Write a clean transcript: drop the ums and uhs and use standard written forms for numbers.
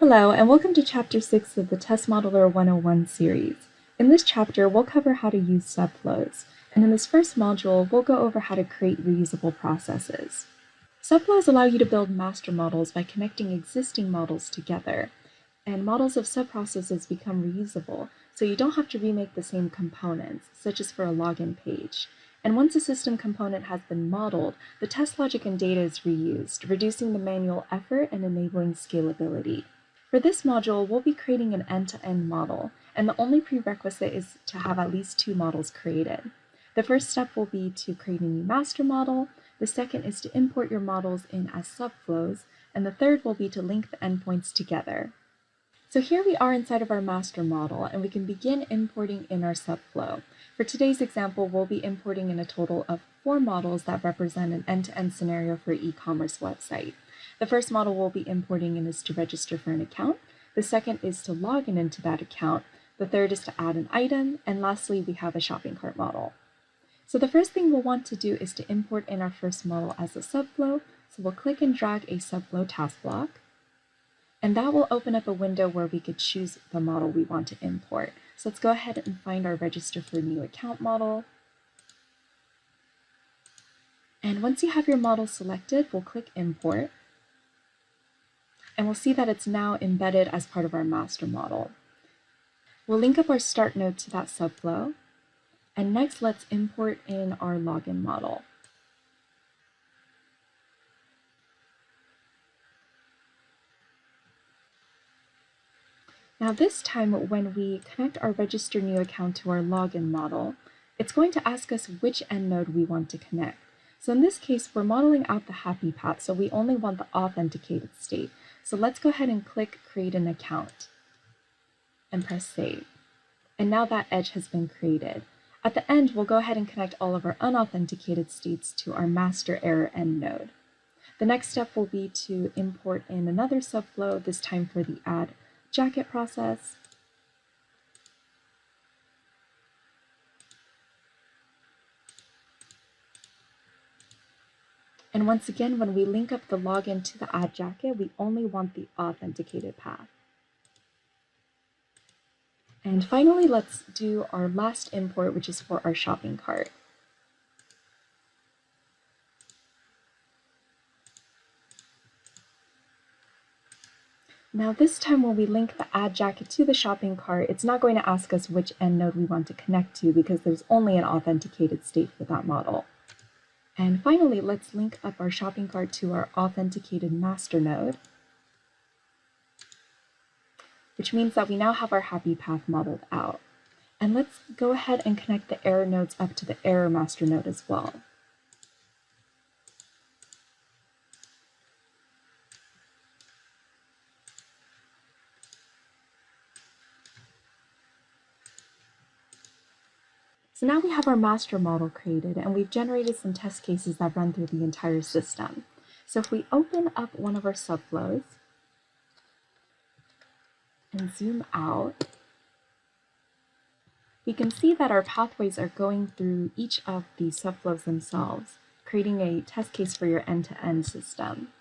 Hello, and welcome to Chapter 6 of the Test Modeler 101 series. In this chapter, we'll cover how to use subflows, and in this first module, we'll go over how to create reusable processes. Subflows allow you to build master models by connecting existing models together, and models of subprocesses become reusable, so you don't have to remake the same components, such as for a login page. And once a system component has been modeled, the test logic and data is reused, reducing the manual effort and enabling scalability. For this module, we'll be creating an end-to-end model, and the only prerequisite is to have at least 2 models created. The first step will be to create a new master model, the second is to import your models in as subflows, and the third will be to link the endpoints together. So here we are inside of our master model, and we can begin importing in our subflow. For today's example, we'll be importing in a total of 4 models that represent an end-to-end scenario for an e-commerce website. The first model we'll be importing in is to register for an account. The second is to log in into that account. The third is to add an item. And lastly, we have a shopping cart model. So the first thing we'll want to do is to import in our first model as a subflow. So we'll click and drag a subflow task block. And that will open up a window where we could choose the model we want to import. So let's go ahead and find our register for a new account model. And once you have your model selected, we'll click import. And we'll see that it's now embedded as part of our master model. We'll link up our start node to that subflow. And next, let's import in our login model. Now this time, when we connect our register new account to our login model, it's going to ask us which end node we want to connect. So in this case, we're modeling out the happy path, so we only want the authenticated state. So let's go ahead and click Create an Account and press Save. And now that edge has been created. At the end, we'll go ahead and connect all of our unauthenticated states to our master error end node. The next step will be to import in another subflow, this time for the add jacket process. And once again, when we link up the login to the add jacket, we only want the authenticated path. And finally, let's do our last import, which is for our shopping cart. Now this time when we link the add jacket to the shopping cart, it's not going to ask us which end node we want to connect to because there's only an authenticated state for that model. And finally, let's link up our shopping cart to our authenticated master node, which means that we now have our happy path modeled out. And let's go ahead and connect the error nodes up to the error master node as well. So now we have our master model created, and we've generated some test cases that run through the entire system. So if we open up one of our subflows and zoom out, we can see that our pathways are going through each of the subflows themselves, creating a test case for your end-to-end system.